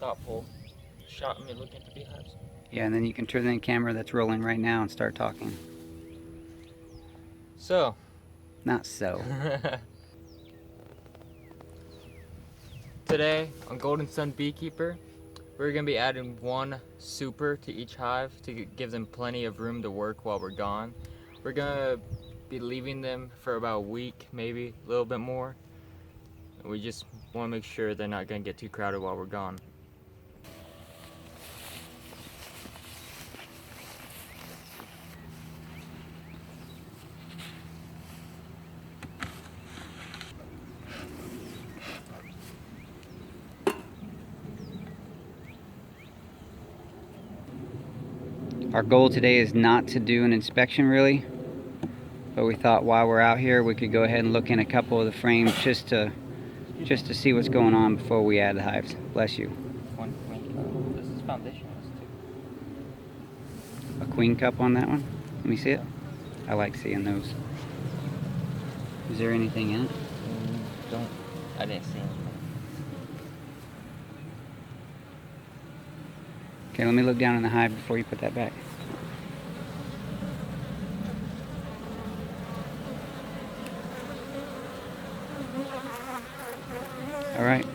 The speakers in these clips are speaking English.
thoughtful shot of me looking at the beehives. Yeah, and then you can turn the camera that's rolling right now and start talking. So. Not so. Today on Golden Sun Beekeeper, we're going to be adding one super to each hive to give them plenty of room to work while we're gone. We're going to be leaving them for about a week, maybe a little bit more. We just want to make sure they're not going to get too crowded while we're gone. Our goal today is not to do an inspection really, but we thought while we're out here we could go ahead and look in a couple of the frames just to see what's going on before we add the hives. Bless you. One queen cup. This is foundation. A queen cup on that one? Let me see it. I like seeing those. Is there anything in it? I didn't see anything. Okay, let me look down in the hive before you put that back. All right.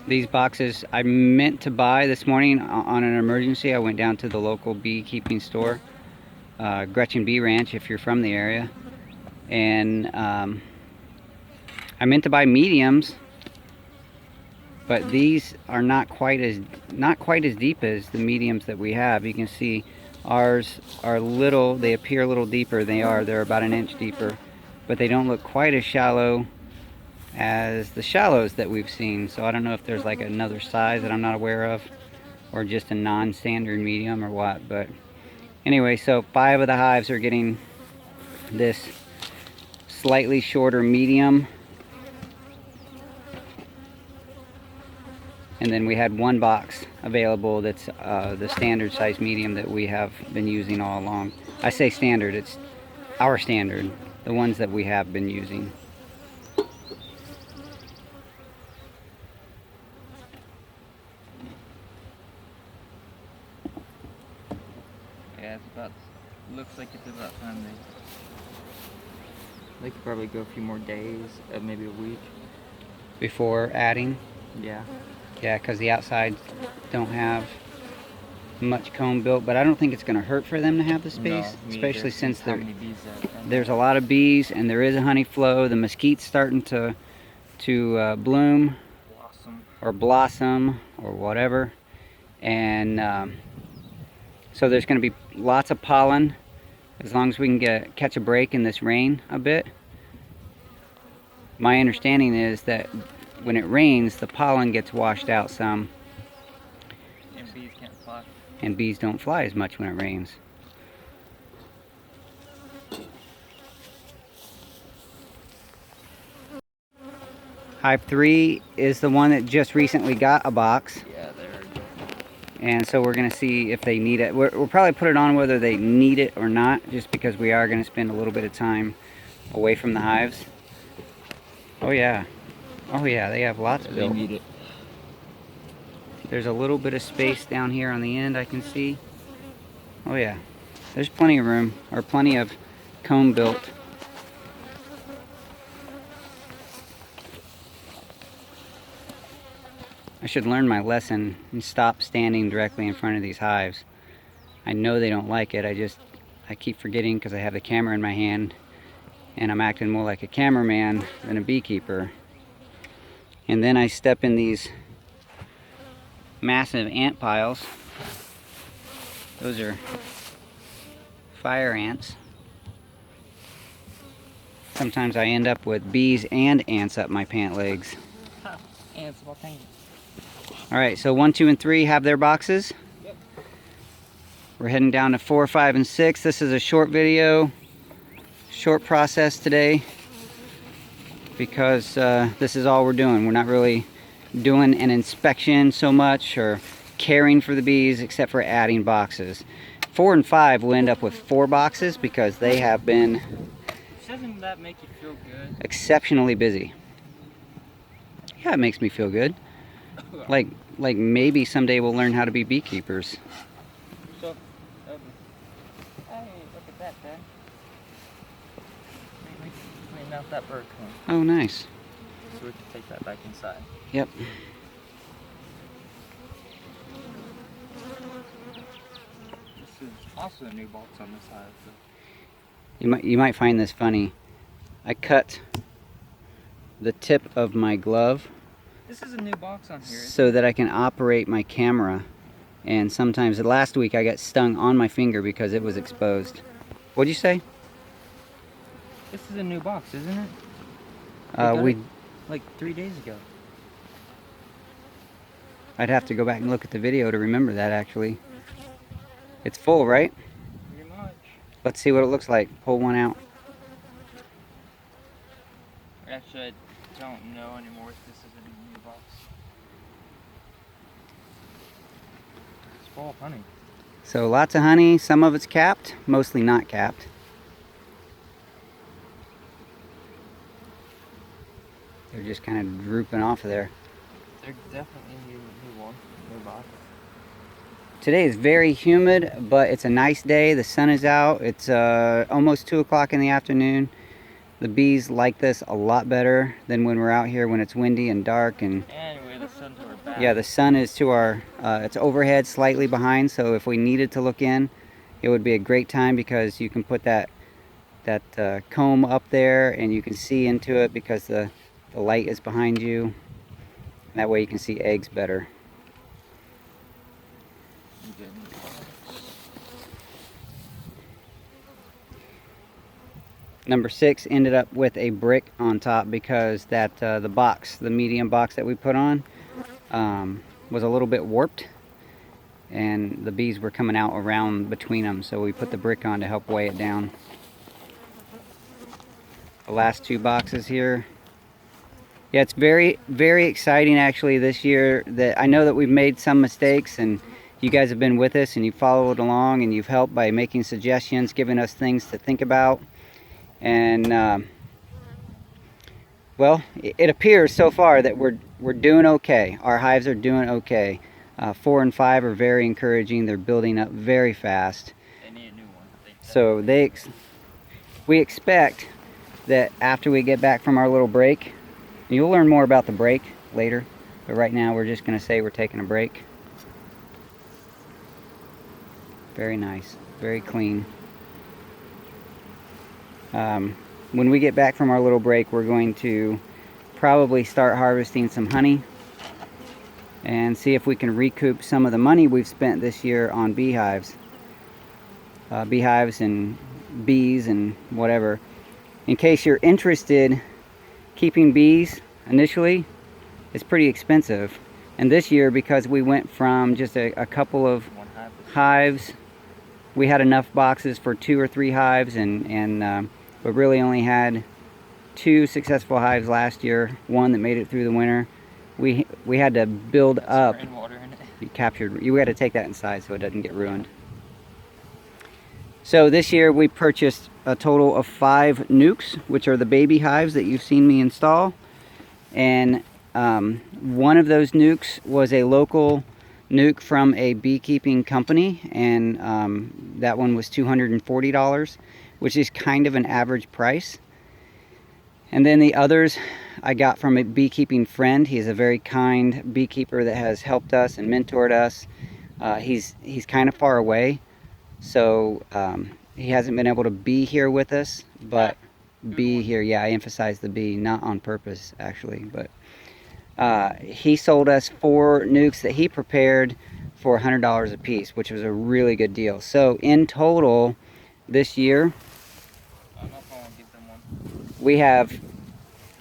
These boxes I meant to buy this morning on an emergency. I went down to the local beekeeping store, Gretchen Bee Ranch, if you're from the area, and I meant to buy mediums, but these are not quite as deep as the mediums that we have. You can see ours are little. They appear a little deeper. They're about an inch deeper, but they don't look quite as shallow as the shallows that we've seen. So I don't know if there's like another size that I'm not aware of, or just a non-standard medium or what. But anyway, so 5 of the hives are getting this slightly shorter medium, and then we had one box available that's the standard size medium that we have been using all along. I say standard, it's our standard, the ones that we have been using. Yeah, looks like it's about time they could probably go a few more days, maybe a week. Before adding? Yeah. Yeah, because the outsides don't have much comb built, but I don't think it's going to hurt for them to have the space, No, especially since there's a lot of bees and there is a honey flow. The mesquite's starting to bloom, or blossom or whatever, and so there's going to be lots of pollen as long as we can catch a break in this rain a bit. My understanding is that when it rains, the pollen gets washed out some, and bees can't fly. And bees don't fly as much when it rains. Hive 3 is the one that just recently got a box. Yeah, there we go. And so we're going to see if they need it. We'll probably put it on whether they need it or not, just because we are going to spend a little bit of time away from the hives. Oh yeah. Oh yeah, they have lots of They need it. There's a little bit of space down here on the end I can see. Oh yeah. There's plenty of room, or plenty of comb built. I should learn my lesson and stop standing directly in front of these hives. I know they don't like it. I keep forgetting because I have the camera in my hand and I'm acting more like a cameraman than a beekeeper. And then I step in these massive ant piles. Those are fire ants. Sometimes I end up with bees and ants up my pant legs. Ants, well, thank you. Alright, so 1, 2, and 3 have their boxes. Yep. We're heading down to 4, 5, and 6. This is a short video short process today because this is all we're doing. We're not really doing an inspection so much or caring for the bees except for adding boxes. 4 and 5 will end up with 4 boxes because they have been Doesn't that make you feel good? exceptionally busy. Yeah, it makes me feel good. Like maybe someday we'll learn how to be beekeepers. So, hey, look at that, Dad. We cleaned out that bird cone. Oh, nice. So we can take that back inside. Yep. This is also a new box on this side. So. You might find this funny. I cut the tip of my glove This is a new box on here. so that I can operate my camera. And sometimes, last week I got stung on my finger because it was exposed. What'd you say? This is a new box, isn't it? We like 3 days ago. I'd have to go back and look at the video to remember that actually. It's full, right? Pretty much. Let's see what it looks like. Pull one out. Actually, I don't know anymore if this is a new box. It's full of honey. So lots of honey, some of it's capped, mostly not capped. They're just kind of drooping off of there. They're definitely new one, new box. Today is very humid, but it's a nice day. The sun is out. It's almost 2 o'clock in the afternoon. The bees like this a lot better than when we're out here when it's windy and dark. And anyway, the sun's to our back. yeah, the sun is to our, it's overhead, slightly behind. So if we needed to look in, it would be a great time because you can put that comb up there and you can see into it because the light is behind you. That way you can see eggs better. Number 6 ended up with a brick on top because that the box, the medium box that we put on, was a little bit warped, and the bees were coming out around between them. So we put the brick on to help weigh it down. The last 2 boxes here. Yeah, it's very, very exciting actually this year. That I know that we've made some mistakes, and you guys have been with us and you followed along and you've helped by making suggestions, giving us things to think about. And well, it appears so far that we're doing okay. Our hives are doing okay. 4 and 5 are very encouraging. They're building up very fast. They need a new one. So we expect that after we get back from our little break, you'll learn more about the break later, but right now we're just going to say we're taking a break. Very nice, very clean. When we get back from our little break, we're going to probably start harvesting some honey and see if we can recoup some of the money we've spent this year on beehives. Beehives and bees and whatever. In case you're interested, keeping bees initially is pretty expensive. And this year, because we went from just a couple of hives, we had enough boxes for 2 or 3 hives, and we really only had 2 successful hives last year, 1 that made it through the winter. We had to build up. Water in it. You had to take that inside so it doesn't get ruined. So this year we purchased a total of 5 nukes, which are the baby hives that you've seen me install. And one of those nukes was a local nuke from a beekeeping company, and that one was $240, which is kind of an average price. And then the others I got from a beekeeping friend. He's a very kind beekeeper that has helped us and mentored us. He's kind of far away, so he hasn't been able to be here with us, but be here. Yeah, I emphasize the be, not on purpose actually, but he sold us 4 nukes that he prepared for $100 a piece, which was a really good deal. So in total this year we have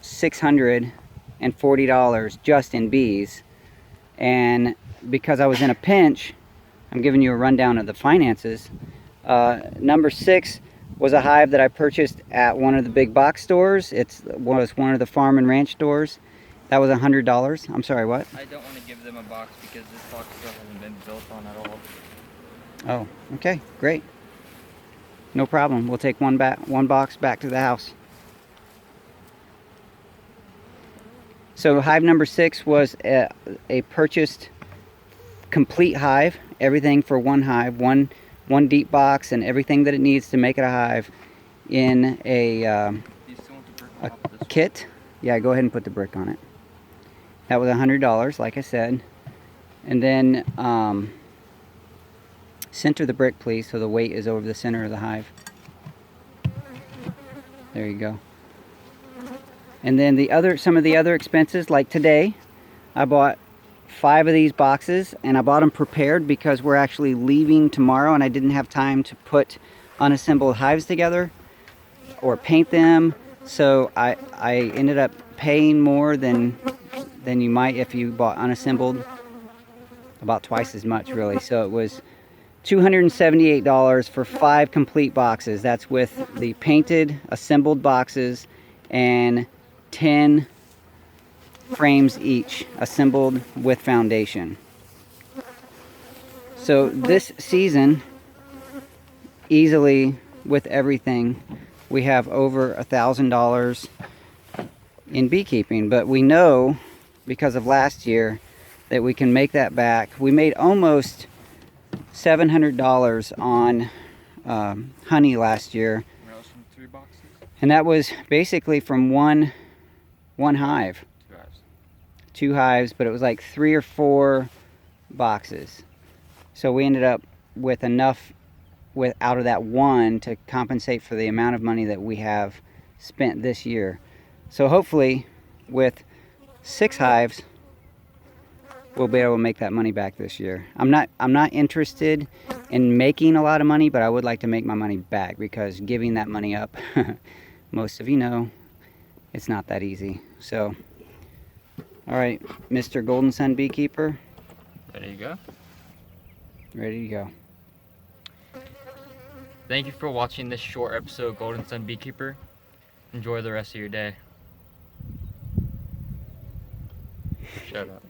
$640 just in bees. And because I was in a pinch, I'm giving you a rundown of the finances. Number 6 was a hive that I purchased at one of the big box stores. Was one of the farm and ranch stores. That was $100. I'm sorry, what? I don't want to give them a box because this box still hasn't been built on at all. Oh, okay, great. No problem. We'll take one box back to the house. So hive number 6 was a purchased complete hive, everything for one hive, one deep box and everything that it needs to make it a hive in a kit. Yeah, go ahead and put the brick on it. That was $100, like I said. And then center the brick, please, so the weight is over the center of the hive. There you go. And then some of the other expenses, like today, I bought 5 of these boxes, and I bought them prepared because we're actually leaving tomorrow, and I didn't have time to put unassembled hives together or paint them. So I ended up paying more than you might if you bought unassembled, about twice as much really. So it was $278 for 5 complete boxes. That's with the painted assembled boxes and 10 frames each, assembled with foundation. So this season, easily with everything, we have over $1,000 in beekeeping. But we know, because of last year, that we can make that back. We made almost $700 on honey last year. That was from 3 boxes? And that was basically from one hive. 2 hives. 2 hives, but it was like 3 or 4 boxes. So we ended up with enough out of that one to compensate for the amount of money that we have spent this year. So hopefully with 6 hives, we'll be able to make that money back this year. I'm not interested in making a lot of money, but I would like to make my money back, because giving that money up, most of you know, it's not that easy. So, all right, Mr. Golden Sun Beekeeper. There you go. Ready to go. Thank you for watching this short episode of Golden Sun Beekeeper. Enjoy the rest of your day. Shut up.